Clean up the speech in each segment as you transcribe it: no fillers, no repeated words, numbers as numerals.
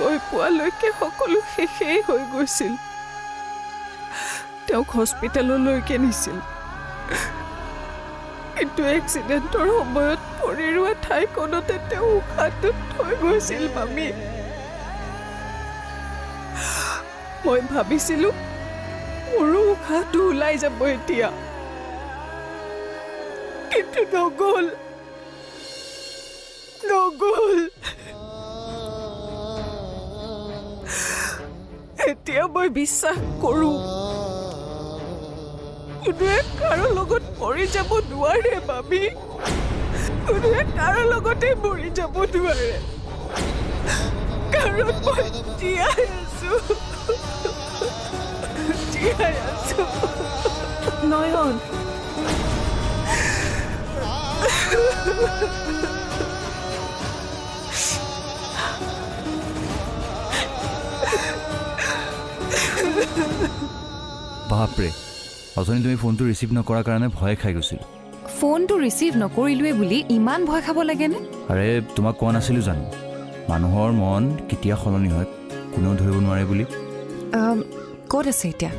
গৈ পোৱালৈকে সকলো শেষেই হৈ গৈছিল তেওঁক হস্পিটেললৈকে নিছিল কিন্তু এক্সিডেণ্টৰ সময়ত পৰি ৰোৱা ঠাইখনতে তেওঁ উশাহটো থৈ গৈছিল মামী মই ভাবিছিলোঁ মোৰো উশাহটো ওলাই যাব এতিয়া কিন্তু নগ'ল এতিয়া মই বিশ্বাস কৰোঁ কোনোৱে কাৰো লগত মৰি যাব নোৱাৰে মামী কোনোৱে কাৰো লগতে মৰি যাব নোৱাৰে কাৰণ মই জীয়াই আছো নয়ন বাপৰে অথনি তুমি ফোনটো ৰিচিভ নকৰাৰ কাৰণে ভয় খাই গৈছিল ফোনটো ৰিচিভ নকৰিলোৱে বুলি ইমান ভয় খাব লাগেনে আৰে তোমাক কোৱা নাছিলোঁ জানো মানুহৰ মন কেতিয়া সলনি হয় কোনেও ধৰিব নোৱাৰে বুলি ক'ত আছে এতিয়া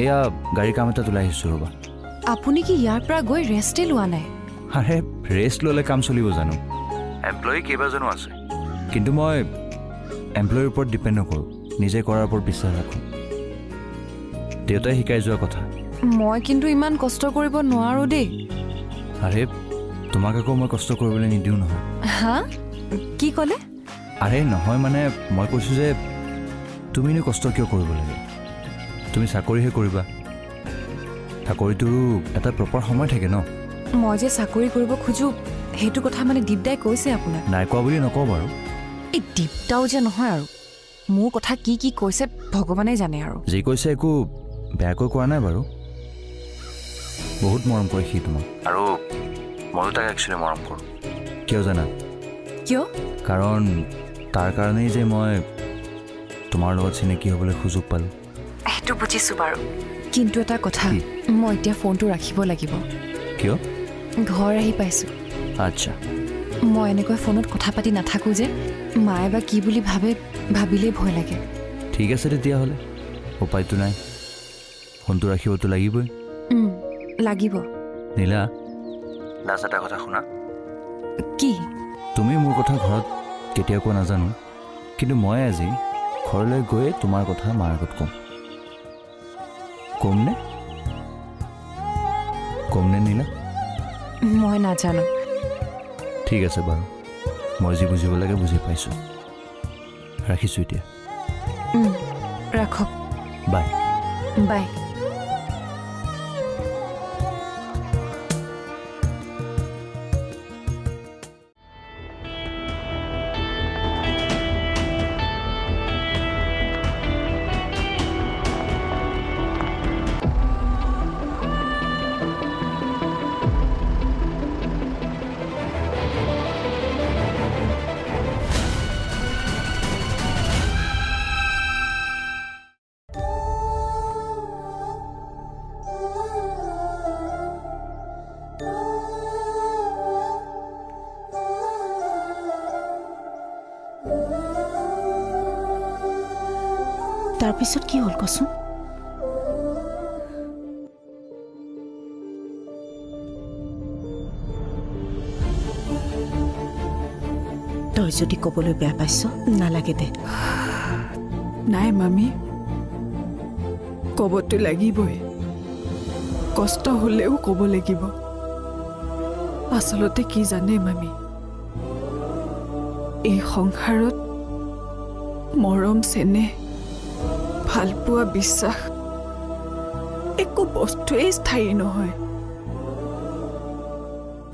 এয়া গাড়ীৰ কাম এটাত ওলাই আহিছোঁ ৰ'বা আপুনি কি ইয়াৰ পৰা গৈ ৰেষ্টে লোৱা নাই আৰে ৰেষ্ট ল'লে কাম চলিব জানো এমপ্লয়ী কেইবাজনো আছে কিন্তু মই এমপ্লয়ীৰ ওপৰত ডিপেণ্ড নকৰোঁ নিজে কৰাৰ ওপৰত বিশ্বাস ৰাখোঁ দেউতাই শিকাই যোৱা কথা মই কিন্তু ইমান কষ্ট কৰিব নোৱাৰোঁ দেই আৰে তোমাক আকৌ মই কষ্ট কৰিবলৈ নিদিওঁ নহয় হা কি ক'লে আৰে নহয় মানে মই কৈছোঁ যে তুমিনো কষ্ট কিয় কৰিব লাগে তুমি চাকৰিহে কৰিবা চাকৰিটোৰো এটা প্ৰপাৰ সময় থাকে ন মই যে চাকৰি কৰিব খোজোঁ সেইটো কথা মানে দীপদাই কৈছে আপোনাক নাই কোৱা বুলি নকওঁ বাৰু এই দীপদাও যে নহয় আৰু মোৰ কথা কি কি কৈছে ভগৱানে জানে আৰু যি কৈছে একো বেয়াকৈ কোৱা নাই বাৰু বহুত মৰম কৰে সি তোমাক আৰু ময়ো তাক একচুৱেলি মৰম কৰোঁ কিয় জানা কিয় কাৰণ তাৰ কাৰণেই যে মই তোমাৰ লগত চিনাকি হ'বলৈ সুযোগ পালোঁ সেইটো বুজিছোঁ বাৰু কিন্তু এটা কথা মই এতিয়া ফোনটো ৰাখিব লাগিব কিয় ঘৰ আহি পাইছোঁ আচ্ছা মই এনেকৈ ফোনত কথা পাতি নাথাকোঁ যে মায়ে বা কি বুলি ভাবিলেই ভয় লাগে ঠিক আছে তেতিয়াহ'লে উপায়টো নাই ফোনটো ৰাখিবতো লাগিবই লাগিব নীলা লাষ্ট এটা কথা শুনা কি তুমি মোৰ কথা ঘৰত কেতিয়া কোৱা নাজানো কিন্তু মই আজি ঘৰলৈ গৈ তোমাৰ কথা মাৰ আগত কমনে নীলা মই নাজানো ঠিক আছে বাৰু মই যি বুজিব লাগে বুজি পাইছোঁ ৰাখিছোঁ এতিয়া ৰাখক বাই বাই তাৰপিছত কি হ'ল কচোন তই যদি ক'বলৈ বেয়া পাইছ নালাগে দে নাই মামী ক'বতো লাগিবই কষ্ট হ'লেও ক'ব লাগিব আচলতে কি জানে মামী এই সংসাৰত মৰম চেনেহ ভালপোৱা বিশ্বাস একো বস্তুৱেই স্থায়ী নহয়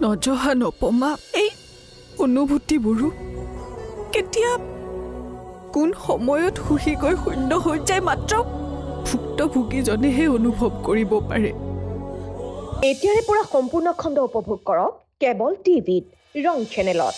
নজহা নপমা এই অনুভূতিবোৰো কেতিয়া কোন সময়ত শুহি গৈ শূন্য হৈ যায় মাত্ৰ ভুক্তভোগীজনেহে অনুভৱ কৰিব পাৰে এতিয়াৰে পৰা সম্পূৰ্ণ খণ্ড উপভোগ কৰক কেবল টিভিত ৰং চেনেলত।